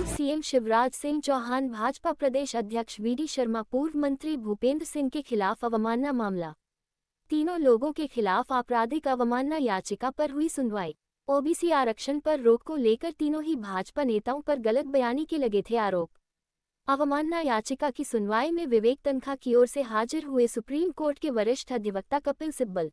पूर्व सीएम शिवराज सिंह चौहान, भाजपा प्रदेश अध्यक्ष वीडी शर्मा, पूर्व मंत्री भूपेंद्र सिंह के खिलाफ अवमानना मामला। तीनों लोगों के खिलाफ आपराधिक अवमानना याचिका पर हुई सुनवाई। ओबीसी आरक्षण पर रोक को लेकर तीनों ही भाजपा नेताओं पर गलत बयानी के लगे थे आरोप। अवमानना याचिका की सुनवाई में विवेक तन्खा की ओर से हाजिर हुए सुप्रीम कोर्ट के वरिष्ठ अधिवक्ता कपिल सिब्बल,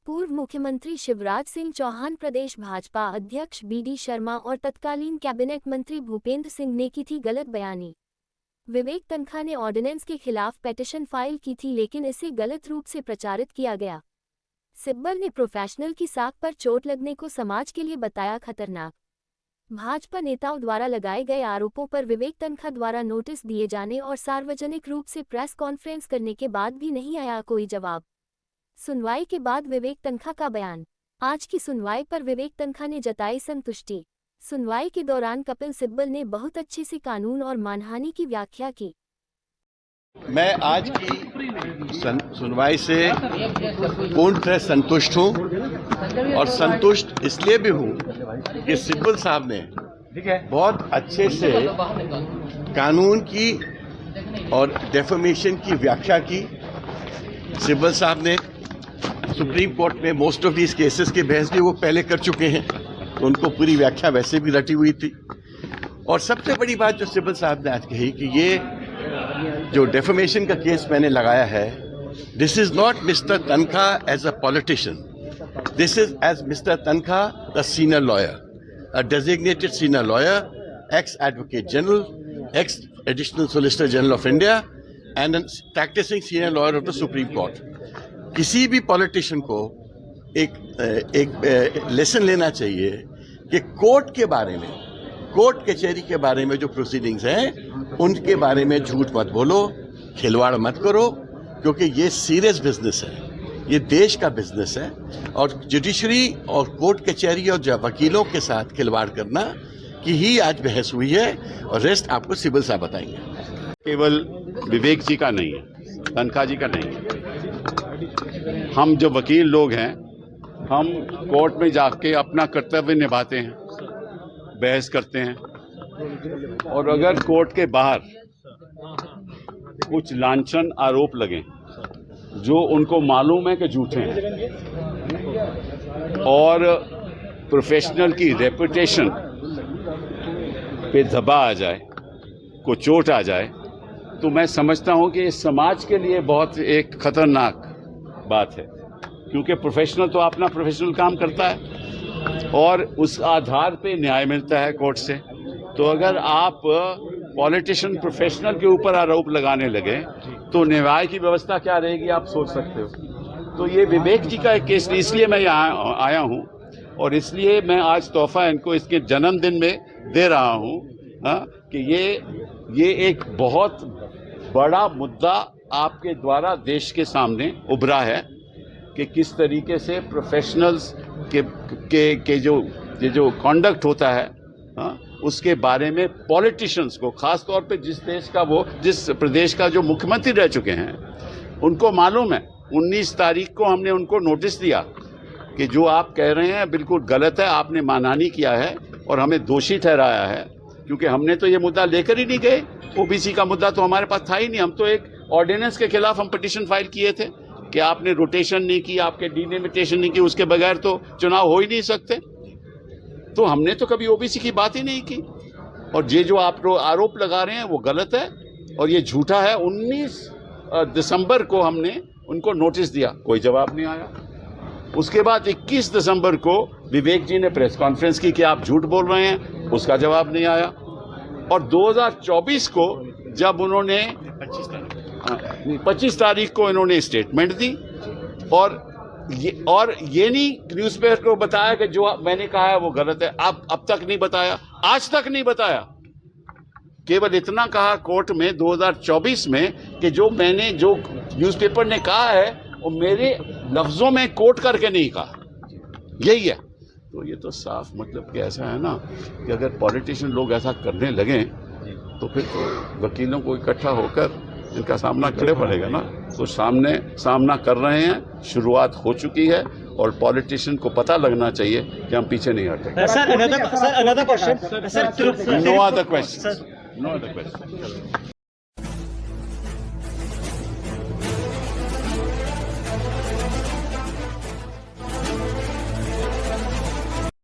पूर्व मुख्यमंत्री शिवराज सिंह चौहान, प्रदेश भाजपा अध्यक्ष वीडी शर्मा और तत्कालीन कैबिनेट मंत्री भूपेंद्र सिंह ने की थी गलत बयानी। विवेक तन्खा ने ऑर्डिनेंस के खिलाफ पेटिशन फाइल की थी, लेकिन इसे गलत रूप से प्रचारित किया गया। सिब्बल ने प्रोफेशनल की साख पर चोट लगने को समाज के लिए बताया खतरनाक। भाजपा नेताओं द्वारा लगाए गए आरोपों पर विवेक तन्खा द्वारा नोटिस दिए जाने और सार्वजनिक रूप से प्रेस कॉन्फ्रेंस करने के बाद भी नहीं आया कोई जवाब। सुनवाई के बाद विवेक तन्खा का बयान। आज की सुनवाई पर विवेक तन्खा ने जताई संतुष्टि। सुनवाई के दौरान कपिल सिब्बल ने बहुत अच्छे से कानून और मानहानि की व्याख्या की। मैं आज की सुनवाई से पूर्ण तरह संतुष्ट हूं और संतुष्ट इसलिए भी हूं कि सिब्बल साहब ने बहुत अच्छे से कानून की और डेफर्मेशन की व्याख्या की। सिब्बल साहब ने सुप्रीम कोर्ट में मोस्ट ऑफ दीज केसेस के बहस भी वो पहले कर चुके हैं, तो उनको पूरी व्याख्या वैसे भी रटी हुई थी। और सबसे बड़ी बात जो सिब्बल साहब ने आज कही कि ये जो डेफर्मेशन का केस मैंने लगाया है, this is not mister Tankha as a politician, this is as mister Tankha the senior lawyer, a designated senior lawyer, ex advocate general, ex additional solicitor general of India and practising senior lawyer of the supreme court. किसी भी politician को एक lesson लेना चाहिए कि court के बारे में, कोर्ट कचहरी के बारे में जो प्रोसीडिंग्स हैं उनके बारे में झूठ मत बोलो, खिलवाड़ मत करो, क्योंकि ये सीरियस बिजनेस है, ये देश का बिजनेस है। और जुडिशरी और कोर्ट कचहरी और वकीलों के साथ खिलवाड़ करना की ही आज बहस हुई है, और रेस्ट आपको सिब्बल साहब बताएंगे। केवल विवेक जी का नहीं है, तन्खा जी का नहीं है। हम जो वकील लोग हैं, हम कोर्ट में जाके अपना कर्तव्य निभाते हैं, बहस करते हैं, और अगर कोर्ट के बाहर कुछ लांछन आरोप लगे जो उनको मालूम है कि झूठे हैं और प्रोफेशनल की रेपुटेशन पे धब्बा आ जाए, को चोट आ जाए, तो मैं समझता हूं कि इस समाज के लिए बहुत एक खतरनाक बात है, क्योंकि प्रोफेशनल तो अपना प्रोफेशनल काम करता है और उस आधार पे न्याय मिलता है कोर्ट से। तो अगर आप पॉलिटिशियन प्रोफेशनल के ऊपर आरोप लगाने लगे तो न्याय की व्यवस्था क्या रहेगी, आप सोच सकते हो। तो ये विवेक जी का एक केस, इसलिए मैं यहाँ आया हूँ और इसलिए मैं आज तोहफा इनको इसके जन्मदिन में दे रहा हूँ कि ये एक बहुत बड़ा मुद्दा आपके द्वारा देश के सामने उभरा है कि किस तरीके से प्रोफेशनल्स के जो कॉन्डक्ट होता है उसके बारे में पॉलिटिशियंस को, खास तौर पे जिस प्रदेश का जो मुख्यमंत्री रह चुके हैं, उनको मालूम है। 19 तारीख को हमने उनको नोटिस दिया कि जो आप कह रहे हैं बिल्कुल गलत है, आपने मानहानि किया है और हमें दोषी ठहराया है, क्योंकि हमने तो ये मुद्दा लेकर ही नहीं गए। ओबीसी का मुद्दा तो हमारे पास था ही नहीं। हम तो एक ऑर्डिनेंस के खिलाफ हम पिटीशन फाइल किए थे कि आपने रोटेशन नहीं की, आपके डिलिमिटेशन नहीं की, उसके बगैर तो चुनाव हो ही नहीं सकते। तो हमने तो कभी ओबीसी की बात ही नहीं की, और ये जो आप आरोप लगा रहे हैं वो गलत है और ये झूठा है। 19 दिसंबर को हमने उनको नोटिस दिया, कोई जवाब नहीं आया। उसके बाद 21 दिसंबर को विवेक जी ने प्रेस कॉन्फ्रेंस की कि आप झूठ बोल रहे हैं, उसका जवाब नहीं आया। और 2024 को जब उन्होंने 25 तारीख को इन्होंने स्टेटमेंट दी और ये नहीं न्यूज़पेपर को बताया कि जो मैंने कहा है वो गलत है। अब तक नहीं बताया, आज तक नहीं बताया। केवल इतना कहा कोर्ट में 2024 में कि जो न्यूज़पेपर ने कहा है वो मेरे लफ्जों में कोट करके नहीं कहा, यही है। तो ये तो साफ मतलब कि ऐसा है ना कि अगर पॉलिटिशियन लोग ऐसा करने लगें तो फिर तो वकीलों को इकट्ठा होकर इनका सामना करना पड़ेगा ना। तो सामना कर रहे हैं, शुरुआत हो चुकी है और पॉलिटिशियन को पता लगना चाहिए कि हम पीछे नहीं हटेंगे। Sir, another question. Sir, No other questions. No other questions.